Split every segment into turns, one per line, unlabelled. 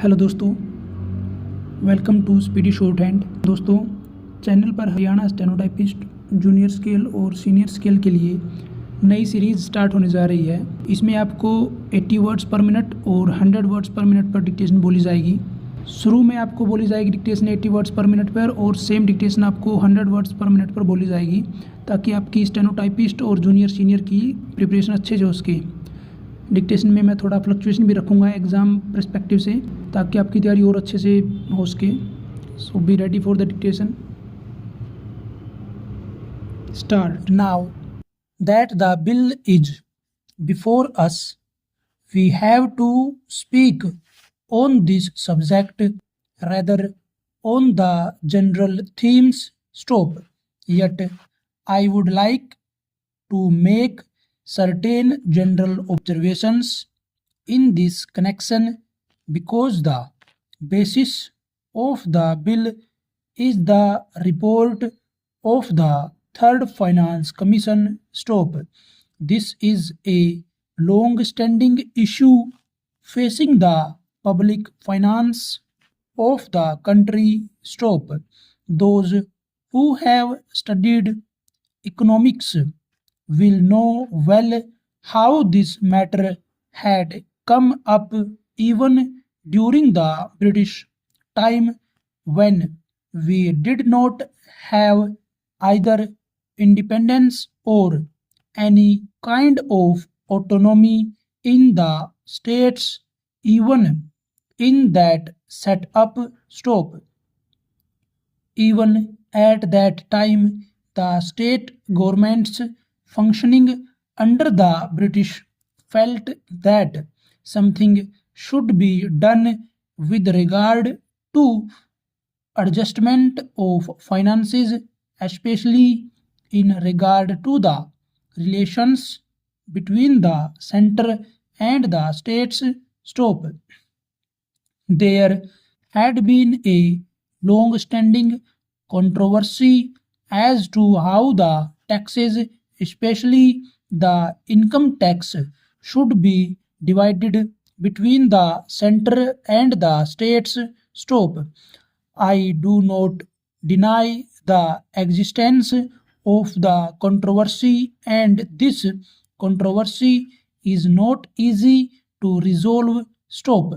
Hello दोस्तों, welcome to speedy shorthand. दोस्तों, channel पर हरियाणा स्टेनोटाइपिस्ट जूनियर स्केल और सीनियर स्केल के लिए नई सीरीज़ स्टार्ट होने जा रही है। इसमें आपको 80 वर्ड्स पर मिनट और 100 वर्ड्स पर मिनट पर डिक्टेशन बोली जाएगी। शुरू में आपको बोली जाएगी डिक्टेशन 80 वर्ड्स पर मिनट पर और सेम डिक्टेशन आपको 100 वर्ड्स पर मिनट पर बोली जाएगी, ताकि आपकी स्टेनोटाइपिस्ट और जूनियर सीनियर की प्रिपरेशन अच्छे से हो सके। डिक्टेशन में मैं थोड़ा फ्लक्चुएशन भी रखूँगा एग्ज़ाम पर्सपेक्टिव से, ताकि आपकी तैयारी और अच्छे से हो सके। So be ready for the dictation. Start now that the bill is before us, we have to speak on this subject rather on the general themes. Stop. Yet I would like to make certain general observations in this connection, because the basis of the bill is the report of the Third Finance Commission. Stop. This is a long-standing issue facing the public finance of the country. Stop. Those who have studied economics will know well how this matter had come up even during the British time, when we did not have either independence or any kind of autonomy in the states. Even in that set up. Stop. Even at that time, the state governments functioning under the British felt that something should be done with regard to adjustment of finances, especially in regard to the relations between the center and the states. Stop. There had been a long-standing controversy as to how the taxes, especially the income tax, should be divided between the center and the states. Stop. I do not deny the existence of the controversy, and this controversy is not easy to resolve. Stop.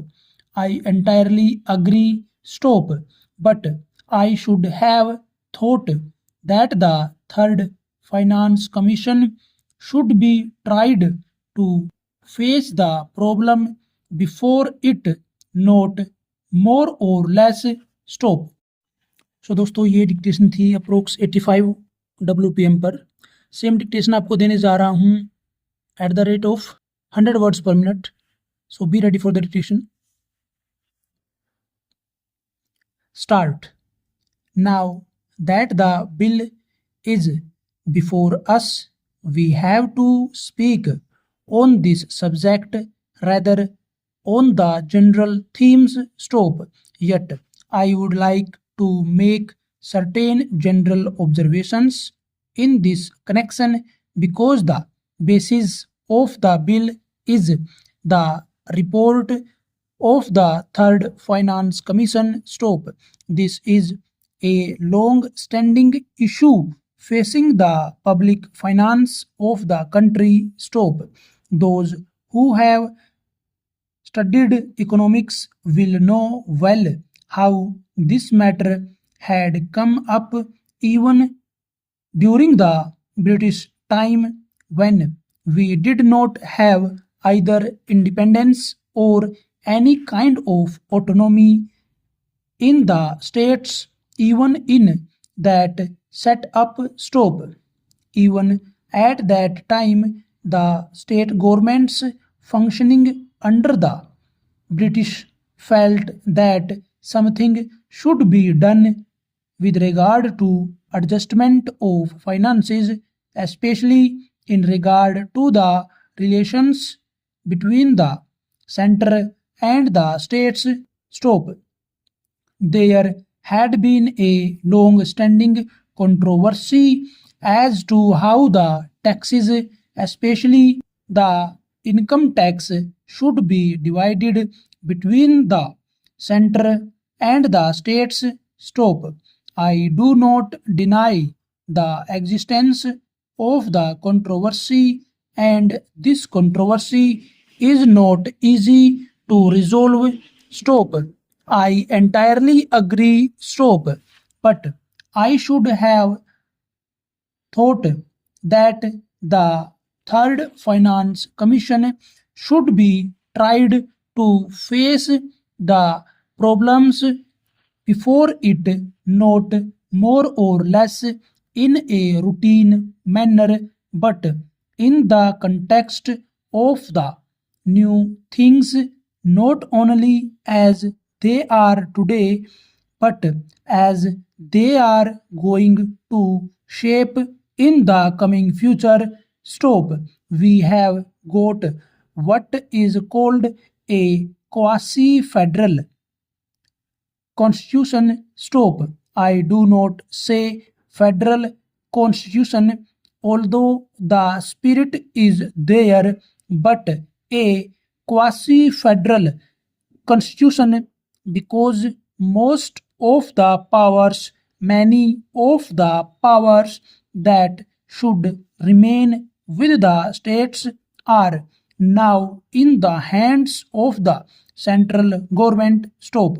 I entirely agree. Stop. But I should have thought that the Third Finance Commission should be tried to face the problem before it, not more or less. Stop. सो दोस्तों, ये dictation थी approx 85 WPM पर। Same dictation आपको देने जा रहा हूँ at the rate of 100 words पर minute. So be ready for the dictation. Start. Now that the bill is before us, we have to speak on this subject rather on the general themes. Stop. Yet I would like to make certain general observations in this connection, because the basis of the bill is the report of the Third Finance Commission. Stop. This is a long-standing issue facing the public finance of the country. Stop. Those who have studied economics will know well how this matter had come up even during the British time, when we did not have either independence or any kind of autonomy in the states. Even in that set up. Stop. Even at that time, the state governments functioning under the British felt that something should be done with regard to adjustment of finances, especially in regard to the relations between the center and the states. Stop. There had been a long-standing controversy as to how the taxes, especially the income tax, should be divided between the center and the states. Stop. I do not deny the existence of the controversy, and this controversy is not easy to resolve. Stop. I entirely agree. Stop. But I should have thought that the Third Finance Commission should be tried to face the problems before it, not more or less in a routine manner, but in the context of the new things, not only as they are today, but as they are going to shape in the coming future. Stop. We have got what is called a quasi federal constitution. Stop. I do not say federal constitution, although the spirit is there, but a quasi federal constitution, because most of the powers, many of the powers that should remain with the states, are now in the hands of the central government. Stop.